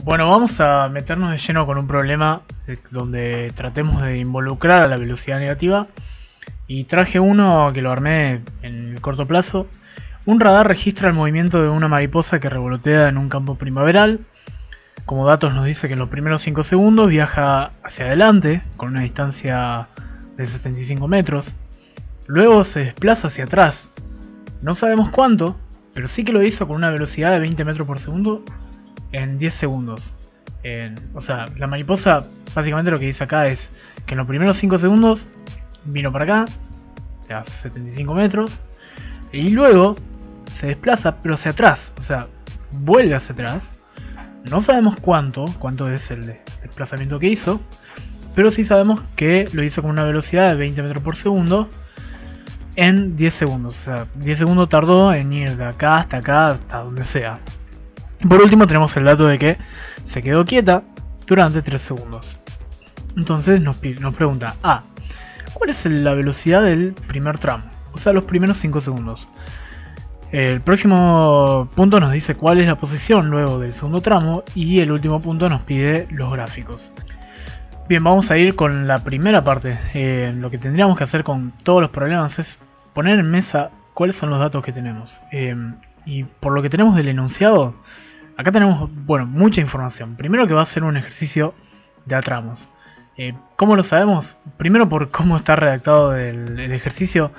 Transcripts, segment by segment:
Bueno, vamos a meternos de lleno con un problema donde tratemos de involucrar a la velocidad negativa. Y traje uno que lo armé en el corto plazo. Un radar registra el movimiento de una mariposa que revolotea en un campo primaveral. Como datos nos dice que en los primeros 5 segundos viaja hacia adelante con una distancia de 75 metros. Luego se desplaza hacia atrás. No sabemos cuánto, pero sí que lo hizo con una velocidad de 20 metros por segundo en 10 segundos. O sea, la mariposa básicamente lo que dice acá es que en los primeros 5 segundos vino para acá, a 75 metros, y luego se desplaza pero hacia atrás, o sea, vuelve hacia atrás. No sabemos cuánto es el desplazamiento que hizo, pero sí sabemos que lo hizo con una velocidad de 20 metros por segundo en 10 segundos. O sea, 10 segundos tardó en ir de acá, hasta donde sea. Por último tenemos el dato de que se quedó quieta durante 3 segundos. Entonces nos pregunta, ¿cuál es la velocidad del primer tramo? O sea, los primeros 5 segundos. El próximo punto nos dice cuál es la posición luego del segundo tramo. Y el último punto nos pide los gráficos. Bien, vamos a ir con la primera parte. Lo que tendríamos que hacer con todos los problemas es poner en mesa cuáles son los datos que tenemos. Y por lo que tenemos del enunciado, acá tenemos, mucha información. Primero que va a ser un ejercicio de atramos. ¿Cómo lo sabemos? Primero por cómo está redactado el ejercicio.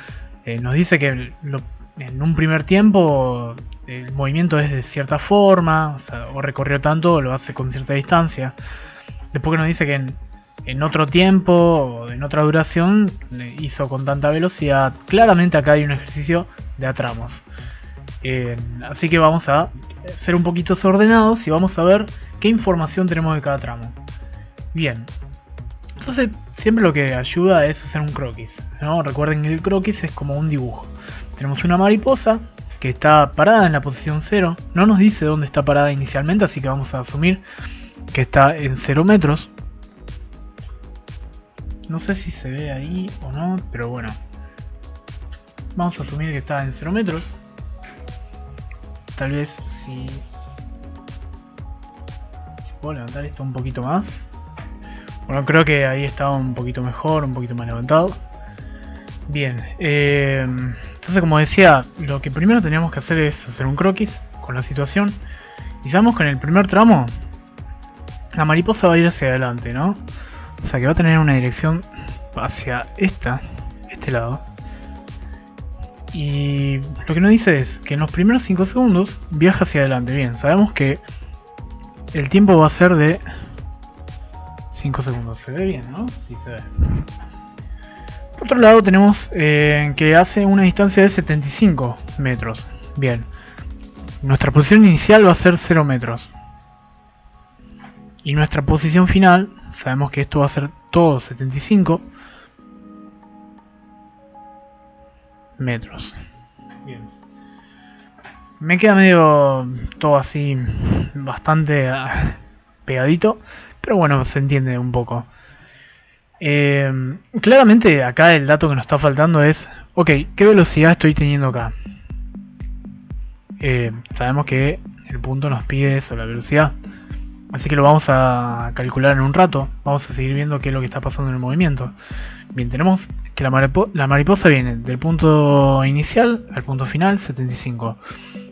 Nos dice que en un primer tiempo el movimiento es de cierta forma, o recorrió tanto o lo hace con cierta distancia. Después que nos dice que en otro tiempo o en otra duración hizo con tanta velocidad. Claramente acá hay un ejercicio de atramos. Así que vamos a ser un poquito desordenados y vamos a ver qué información tenemos de cada tramo. Bien, entonces siempre lo que ayuda es hacer un croquis, ¿no? Recuerden que el croquis es como un dibujo. Tenemos una mariposa que está parada en la posición 0. No nos dice dónde está parada inicialmente, así que vamos a asumir que está en 0 metros. No sé si se ve ahí o no, pero bueno. Vamos a asumir que está en 0 metros. Tal vez si puedo levantar esto un poquito más. Bueno, creo que ahí está un poquito mejor, un poquito más levantado. Bien, entonces como decía, lo que primero teníamos que hacer es hacer un croquis con la situación. Y sabemos que en el primer tramo la mariposa va a ir hacia adelante, ¿no? O sea que va a tener una dirección hacia este lado. Y lo que nos dice es que en los primeros 5 segundos viaja hacia adelante. Bien, sabemos que el tiempo va a ser de 5 segundos. ¿Se ve bien, no? Sí, se ve. Por otro lado tenemos que hace una distancia de 75 metros. Bien, nuestra posición inicial va a ser 0 metros. Y nuestra posición final, sabemos que esto va a ser todo 75 metros. Bien. Me queda medio todo así bastante pegadito, pero bueno, se entiende un poco. Claramente acá el dato que nos está faltando es, ok, ¿qué velocidad estoy teniendo acá? Sabemos que el punto nos pide eso, la velocidad. Así que lo vamos a calcular en un rato. Vamos a seguir viendo qué es lo que está pasando en el movimiento. Bien, tenemos que la mariposa viene del punto inicial al punto final, 75.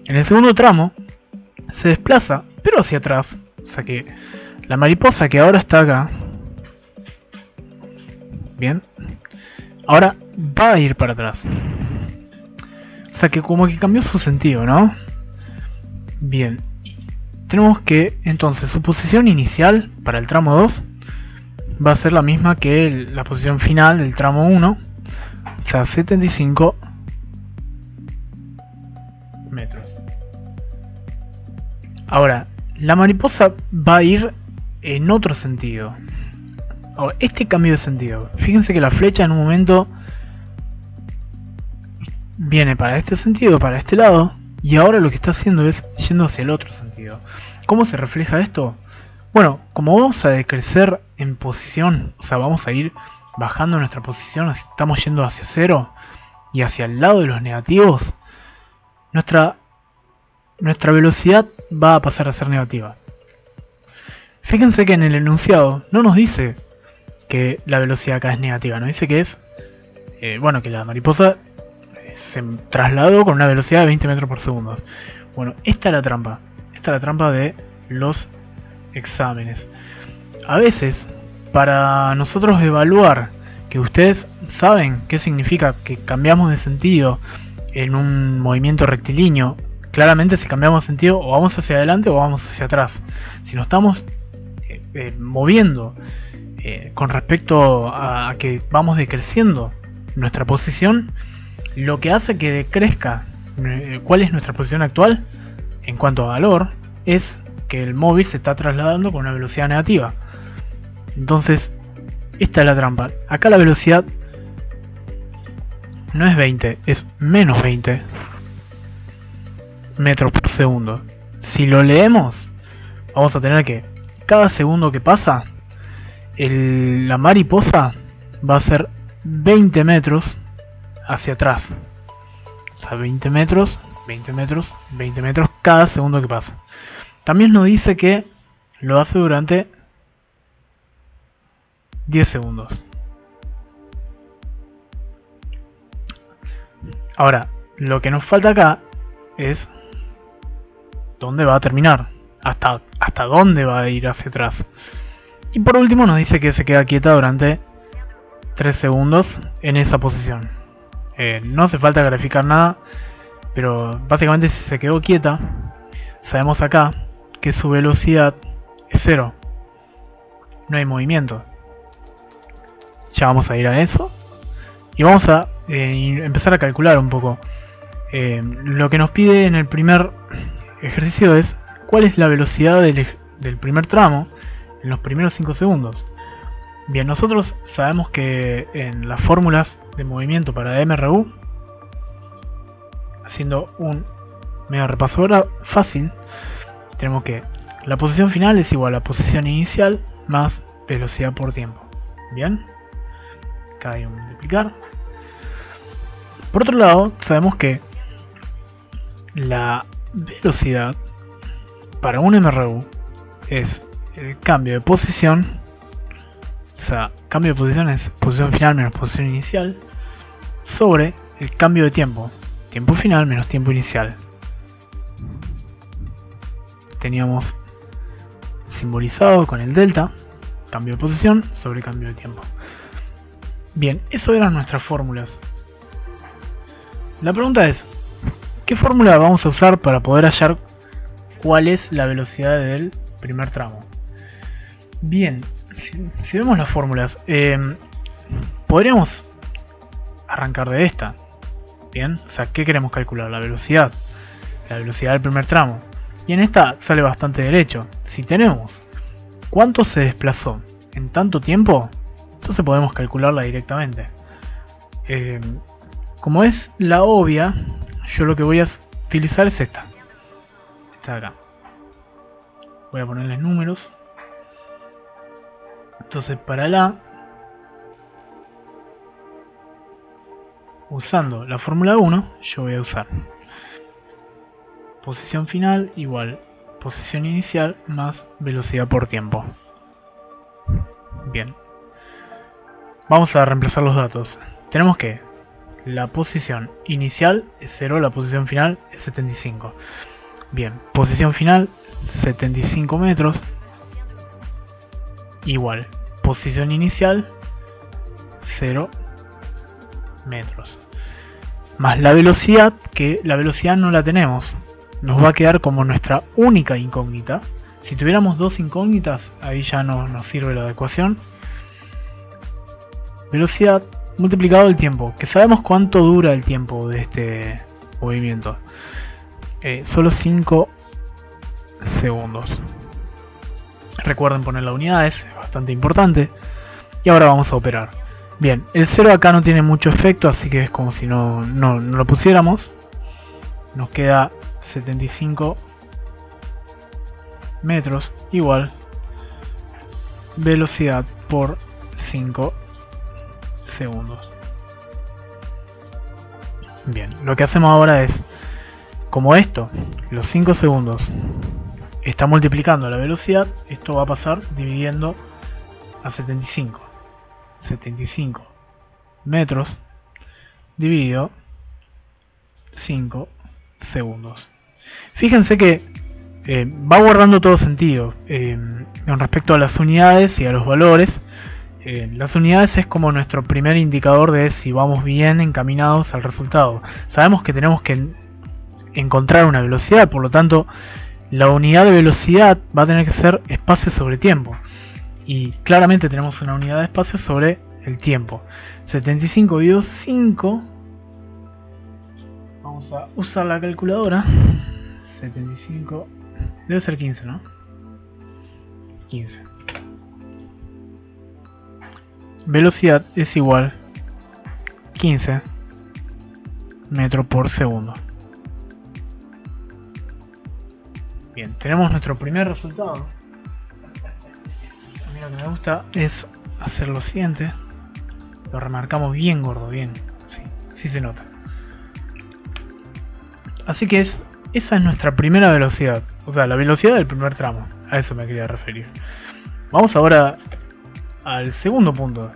En el segundo tramo se desplaza, pero hacia atrás. O sea que la mariposa que ahora está acá, bien, ahora va a ir para atrás. O sea que como que cambió su sentido, ¿no? Bien. Tenemos que entonces su posición inicial para el tramo 2 va a ser la misma que la posición final del tramo 1, o sea 75 metros. Ahora, la mariposa va a ir en otro sentido. Ahora, este cambio de sentido, fíjense que la flecha en un momento viene para este sentido, para este lado. Y ahora lo que está haciendo es yendo hacia el otro sentido. ¿Cómo se refleja esto? Bueno, como vamos a decrecer en posición, o sea, vamos a ir bajando nuestra posición, estamos yendo hacia 0 y hacia el lado de los negativos, nuestra velocidad va a pasar a ser negativa. Fíjense que en el enunciado no nos dice que la velocidad acá es negativa, nos dice que es, bueno, que la mariposa se trasladó con una velocidad de 20 metros por segundo. Bueno, esta es la trampa. Esta es la trampa de los exámenes. A veces, para nosotros evaluar que ustedes saben qué significa que cambiamos de sentido en un movimiento rectilíneo, claramente si cambiamos de sentido o vamos hacia adelante o vamos hacia atrás. Si nos estamos moviendo con respecto a que vamos decreciendo nuestra posición, lo que hace que decrezca cuál es nuestra posición actual en cuanto a valor es que el móvil se está trasladando con una velocidad negativa. Entonces, esta es la trampa. Acá la velocidad no es 20, es menos 20 metros por segundo. Si lo leemos, vamos a tener que cada segundo que pasa, la mariposa va a ser 20 metros hacia atrás. O sea, 20 metros, 20 metros, 20 metros cada segundo que pasa. También nos dice que lo hace durante 10 segundos. Ahora, lo que nos falta acá es dónde va a terminar, hasta dónde va a ir hacia atrás. Y por último nos dice que se queda quieta durante 3 segundos en esa posición. No hace falta graficar nada, pero básicamente si se quedó quieta, sabemos acá que su velocidad es 0. No hay movimiento. Ya vamos a ir a eso. Y vamos a empezar a calcular un poco. Lo que nos pide en el primer ejercicio es cuál es la velocidad del primer tramo en los primeros 5 segundos. Bien, nosotros sabemos que en las fórmulas de movimiento para MRU, haciendo un medio repaso ahora fácil, tenemos que la posición final es igual a la posición inicial más velocidad por tiempo. Bien, acá hay un multiplicar. Por otro lado, sabemos que la velocidad para un MRU es el cambio de posición, o sea, cambio de posición es posición final menos posición inicial, sobre el cambio de tiempo, tiempo final menos tiempo inicial. Teníamos simbolizado con el delta, cambio de posición sobre cambio de tiempo. Bien, eso eran nuestras fórmulas. La pregunta es, ¿qué fórmula vamos a usar para poder hallar cuál es la velocidad del primer tramo? Bien, si vemos las fórmulas, podríamos arrancar de esta. Bien, o sea, ¿qué queremos calcular? La velocidad del primer tramo. Y en esta sale bastante derecho. Si tenemos cuánto se desplazó en tanto tiempo, entonces podemos calcularla directamente. Como es la obvia, yo lo que voy a utilizar es esta de acá. Voy a ponerle números. Entonces para la, usando la fórmula 1, yo voy a usar posición final igual posición inicial más velocidad por tiempo. Bien, vamos a reemplazar los datos. Tenemos que la posición inicial es 0, la posición final es 75. Bien, posición final 75 metros igual posición inicial 0 metros más la velocidad, que la velocidad no la tenemos, nos va a quedar como nuestra única incógnita. Si tuviéramos dos incógnitas, ahí ya no nos sirve la ecuación. Velocidad multiplicado el tiempo, que sabemos cuánto dura el tiempo de este movimiento. Solo 5 segundos. Recuerden poner las unidades, es bastante importante. Y ahora vamos a operar. Bien, el 0 acá no tiene mucho efecto, así que es como si no lo pusiéramos. Nos queda 75 metros igual velocidad por 5 segundos. Bien, lo que hacemos ahora es, como esto, los 5 segundos está multiplicando la velocidad, esto va a pasar dividiendo a 75. 75 metros dividido 5 segundos. Fíjense que va guardando todo sentido con respecto a las unidades y a los valores. Las unidades es como nuestro primer indicador de si vamos bien encaminados al resultado. Sabemos que tenemos que encontrar una velocidad, por lo tanto la unidad de velocidad va a tener que ser espacio sobre tiempo, y claramente tenemos una unidad de espacio sobre el tiempo. 75 dividido 5, vamos a usar la calculadora. 75 debe ser 15, ¿no? 15. Velocidad es igual 15 metros por segundo. Bien, tenemos nuestro primer resultado. A mí lo que me gusta es hacer lo siguiente. Lo remarcamos bien gordo, bien. Sí se nota. Así que esa es nuestra primera velocidad. O sea, la velocidad del primer tramo. A eso me quería referir. Vamos ahora al segundo punto.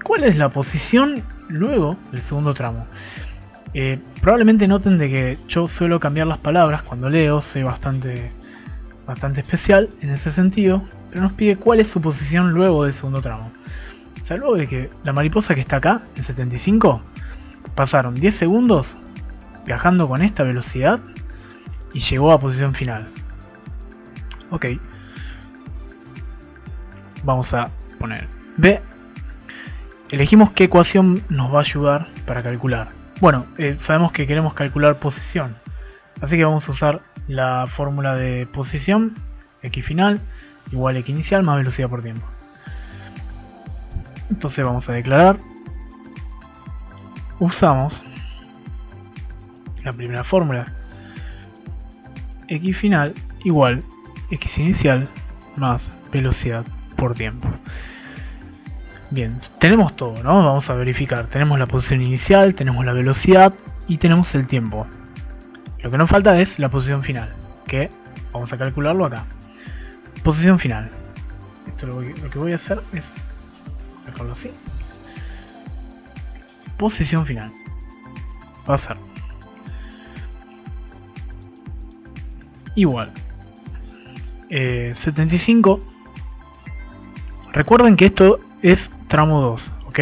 ¿Cuál es la posición luego del segundo tramo? Probablemente noten de que yo suelo cambiar las palabras cuando leo. Soy bastante especial en ese sentido. Pero nos pide cuál es su posición luego del segundo tramo. O sea, luego de que la mariposa que está acá, en 75, pasaron 10 segundos viajando con esta velocidad y llegó a posición final. Ok. Vamos a poner B. Elegimos qué ecuación nos va a ayudar para calcular. Bueno, sabemos que queremos calcular posición. Así que vamos a usar la fórmula de posición. X final igual a X inicial más velocidad por tiempo. Entonces vamos a declarar. Usamos la primera fórmula. X final igual X inicial más velocidad por tiempo. Bien, tenemos todo, ¿no? Vamos a verificar. Tenemos la posición inicial, tenemos la velocidad y tenemos el tiempo. Lo que nos falta es la posición final, que vamos a calcularlo acá. Posición final. Esto lo que voy a hacer es dejarlo así. Posición final va a ser igual 75. Recuerden que esto es tramo 2, ¿ok?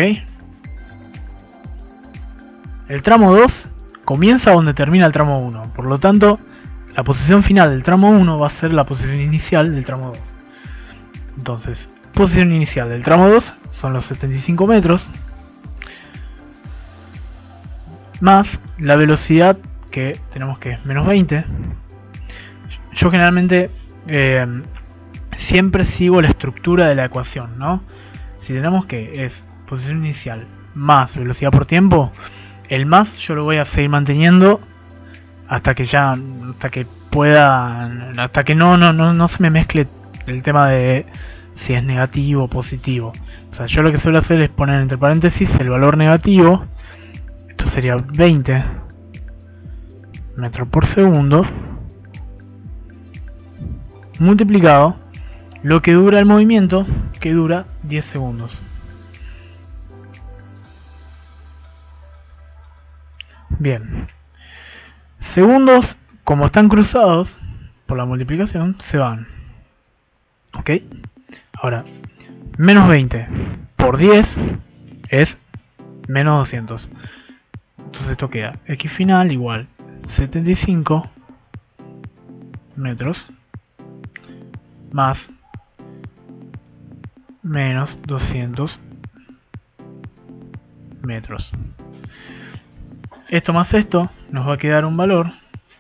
El tramo 2 comienza donde termina el tramo 1, por lo tanto la posición final del tramo 1 va a ser la posición inicial del tramo 2. Entonces, posición inicial del tramo 2 son los 75 metros más la velocidad que tenemos, que es menos 20. Yo generalmente siempre sigo la estructura de la ecuación, ¿no? Si tenemos que es posición inicial más velocidad por tiempo, el más yo lo voy a seguir manteniendo hasta que no se me mezcle el tema de si es negativo o positivo. O sea, yo lo que suelo hacer es poner entre paréntesis el valor negativo. Esto sería 20 metros por segundo multiplicado lo que dura el movimiento, que dura 10 segundos. Bien, segundos, como están cruzados por la multiplicación, se van. Ok, ahora menos 20 por 10 es menos 200. Entonces esto queda X final igual 75 metros más menos 200 metros. Esto más esto nos va a quedar un valor,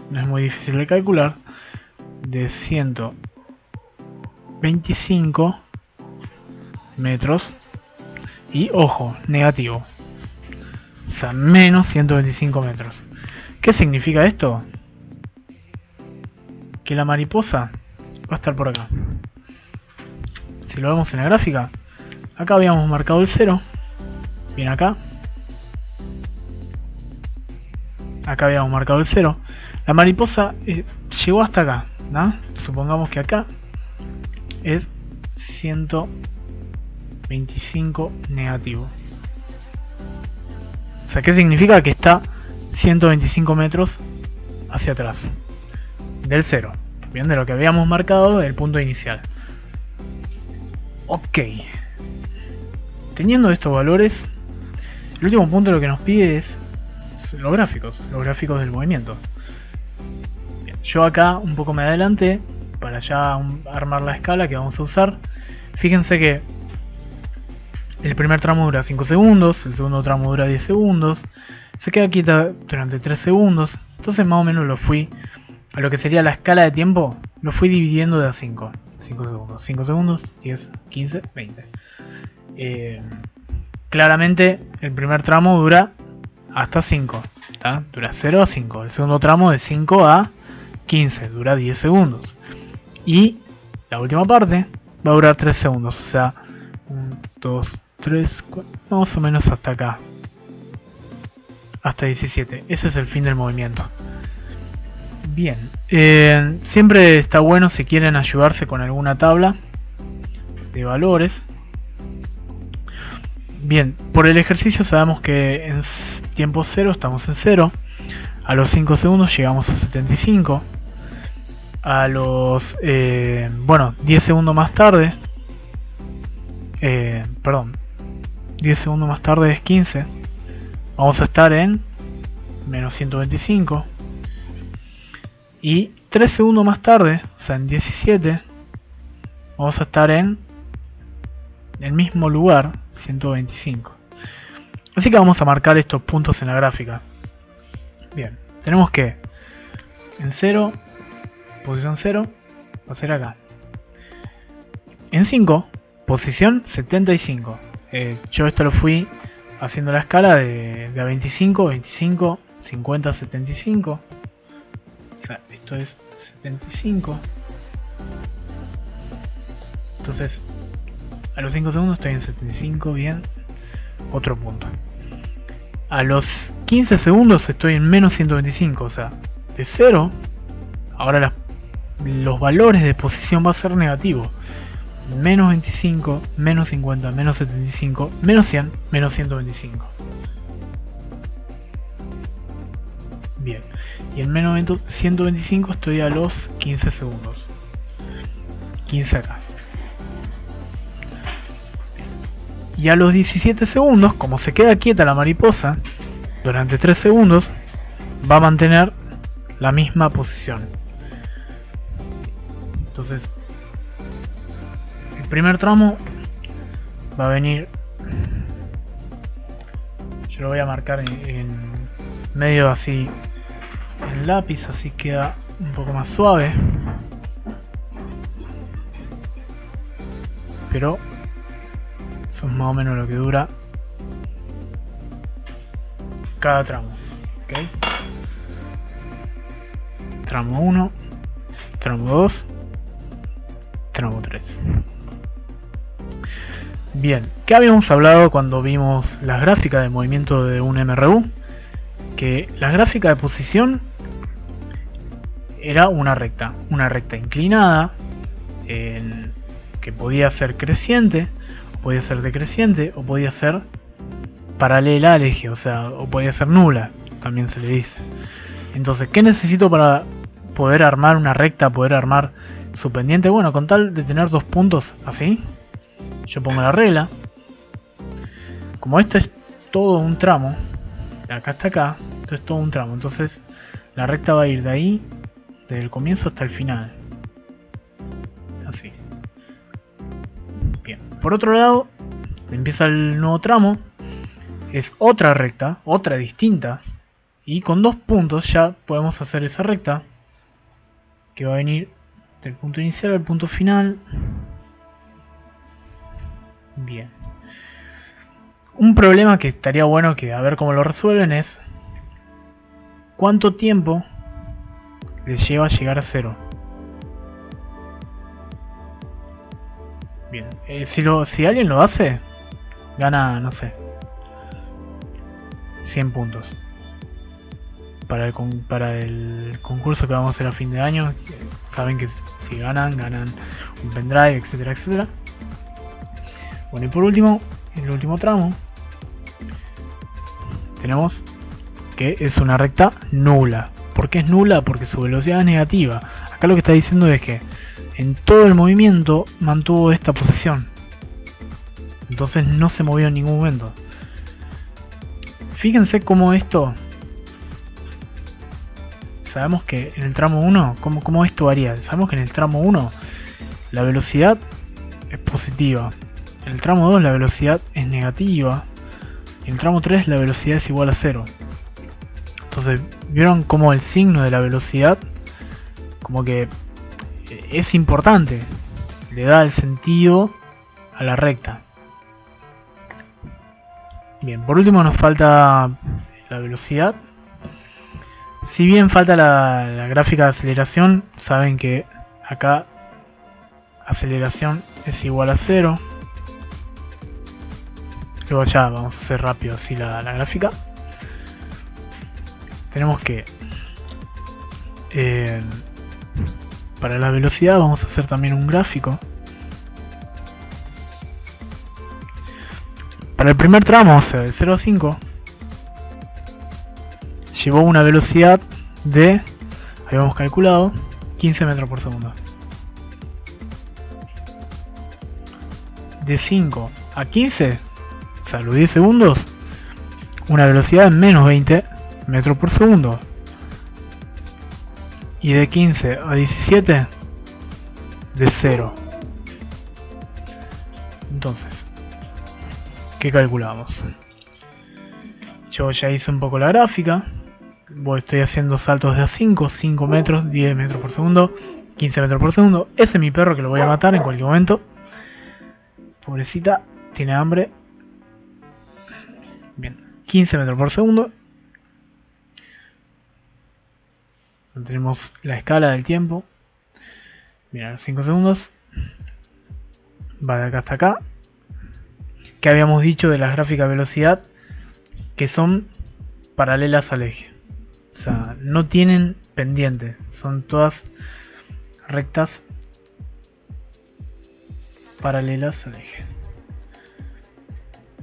no es muy difícil de calcular, de 125 metros y, ojo, negativo, o sea, menos 125 metros. ¿Qué significa esto? Que la mariposa va a estar por acá. Si lo vemos en la gráfica, acá habíamos marcado el 0, bien acá habíamos marcado el 0. La mariposa llegó hasta acá, ¿no? supongamos que acá es 125 negativo. O sea, ¿qué significa? Que está 125 metros hacia atrás del 0. Bien, de lo que habíamos marcado del punto inicial. Ok. Teniendo estos valores, el último punto lo que nos pide es los gráficos del movimiento. Bien, yo acá un poco me adelanté para ya armar la escala que vamos a usar. Fíjense que el primer tramo dura 5 segundos, el segundo tramo dura 10 segundos, se queda quieta durante 3 segundos, entonces más o menos lo fui, a lo que sería la escala de tiempo, lo fui dividiendo de a 5 segundos, 5 segundos, 10, 15, 20. Claramente el primer tramo dura hasta 5, ¿tá? Dura 0 a 5, el segundo tramo de 5 a 15, dura 10 segundos. Y la última parte va a durar 3 segundos, o sea, 1, 2, 3, 4, más o menos hasta acá. Hasta 17. Ese es el fin del movimiento. Bien. Siempre está bueno si quieren ayudarse con alguna tabla de valores. Bien, por el ejercicio sabemos que en tiempo 0 estamos en 0. A los 5 segundos llegamos a 75. A los 10 segundos más tarde, 10 segundos más tarde es 15, vamos a estar en menos 125, y 3 segundos más tarde, o sea en 17, vamos a estar en el mismo lugar, 125. Así que vamos a marcar estos puntos en la gráfica. Bien, tenemos que en 0, posición 0, va a ser acá. En 5, posición 75. Yo esto lo fui haciendo la escala de a 25, 25, 50, 75. O sea, esto es 75. Entonces, a los 5 segundos estoy en 75, bien. Otro punto. A los 15 segundos estoy en menos 125, o sea, de 0, ahora los valores de posición va a ser negativo. Menos 25, menos 50, menos 75, menos 100, menos 125. Bien, y en menos 125 estoy a los 15 segundos. 15 acá. Y a los 17 segundos, como se queda quieta la mariposa durante 3 segundos, va a mantener la misma posición. Entonces, el primer tramo va a venir, yo lo voy a marcar en medio así en lápiz, así queda un poco más suave, pero eso es más o menos lo que dura cada tramo. ¿Okay? Tramo 1, tramo 2, tramo 3. Bien, ¿qué habíamos hablado cuando vimos las gráficas de movimiento de un MRU? Que la gráfica de posición era una recta inclinada, que podía ser creciente, o podía ser decreciente, o podía ser paralela al eje, o sea, o podía ser nula, también se le dice. Entonces, ¿qué necesito para poder armar una recta, poder armar su pendiente? Bueno, con tal de tener dos puntos así, yo pongo la regla. Como esto es todo un tramo, de acá hasta acá, esto es todo un tramo, entonces la recta va a ir de ahí, desde el comienzo hasta el final. Así. Bien. Por otro lado, empieza el nuevo tramo, es otra recta, otra distinta, y con dos puntos ya podemos hacer esa recta, que va a venir del punto inicial al punto final. Bien. Un problema que estaría bueno que a ver cómo lo resuelven es cuánto tiempo les lleva a llegar a 0. Bien, si alguien lo hace, gana, no sé, 100 puntos para el concurso que vamos a hacer a fin de año. Saben que si ganan un pendrive, etcétera, etcétera. Bueno, y por último, el último tramo, tenemos que es una recta nula. ¿Por qué es nula? Porque su velocidad es negativa. Acá lo que está diciendo es que en todo el movimiento mantuvo esta posición. Entonces no se movió en ningún momento. Fíjense cómo esto... Sabemos que en el tramo 1, ¿cómo esto varía? Sabemos que en el tramo 1 la velocidad es positiva. En el tramo 2 la velocidad es negativa. En el tramo 3 la velocidad es igual a 0. Entonces, ¿vieron cómo el signo de la velocidad como que es importante? Le da el sentido a la recta. Bien, por último nos falta la velocidad. Si bien falta la gráfica de aceleración, saben que acá aceleración es igual a 0. Luego ya vamos a hacer rápido así la gráfica. Tenemos que para la velocidad vamos a hacer también un gráfico. Para el primer tramo, o sea, de 0 a 5, llevó una velocidad de, habíamos calculado, 15 metros por segundo. De 5 a 15, o sea, los 10 segundos, una velocidad de menos 20 metros por segundo. Y de 15 a 17, de 0. Entonces, ¿qué calculamos? Yo ya hice un poco la gráfica. Estoy haciendo saltos de a 5 metros, 10 metros por segundo, 15 metros por segundo. Ese es mi perro que lo voy a matar en cualquier momento. Pobrecita, tiene hambre. Bien, 15 metros por segundo. Tenemos la escala del tiempo. Mira, 5 segundos. Va de acá hasta acá. Que habíamos dicho de las gráficas de velocidad que son paralelas al eje. O sea, no tienen pendiente. Son todas rectas paralelas al eje.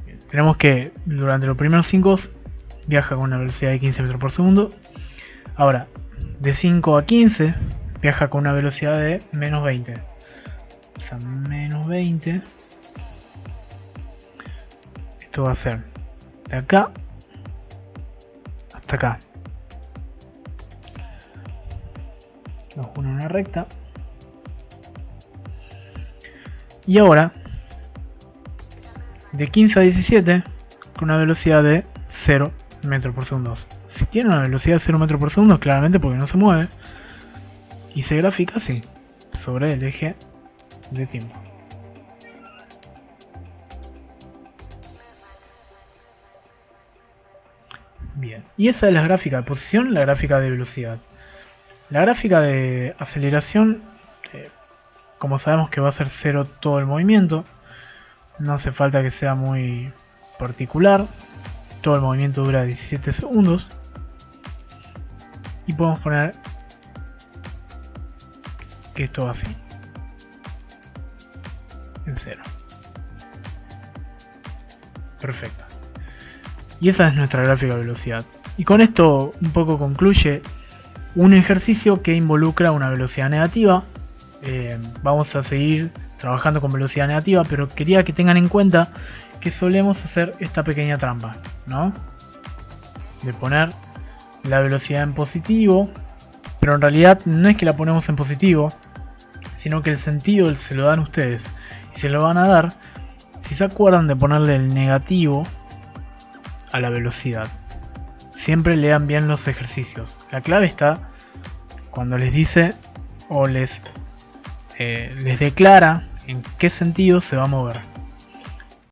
Bien, tenemos que durante los primeros 5 viaja con una velocidad de 15 metros por segundo. Ahora, de 5 a 15 viaja con una velocidad de menos 20. O sea, menos 20. Esto va a ser de acá hasta acá. Nos pone una recta. Y ahora, de 15 a 17, con una velocidad de 0 metros por segundo. Si tiene una velocidad de 0 metros por segundo, claramente porque no se mueve. Y se grafica así, sobre el eje de tiempo. Bien, y esa es la gráfica de posición, la gráfica de velocidad. La gráfica de aceleración, como sabemos que va a ser 0 todo el movimiento, no hace falta que sea muy particular. Todo el movimiento dura 17 segundos. Y podemos poner que esto va así, en 0. Perfecto. Y esa es nuestra gráfica de velocidad. Y con esto un poco concluye un ejercicio que involucra una velocidad negativa. Vamos a seguir trabajando con velocidad negativa, pero quería que tengan en cuenta que solemos hacer esta pequeña trampa, ¿no? De poner la velocidad en positivo, pero en realidad no es que la ponemos en positivo, sino que el sentido se lo dan ustedes. Y se lo van a dar si se acuerdan de ponerle el negativo a la velocidad. Siempre lean bien los ejercicios. La clave está cuando les dice o les declara en qué sentido se va a mover.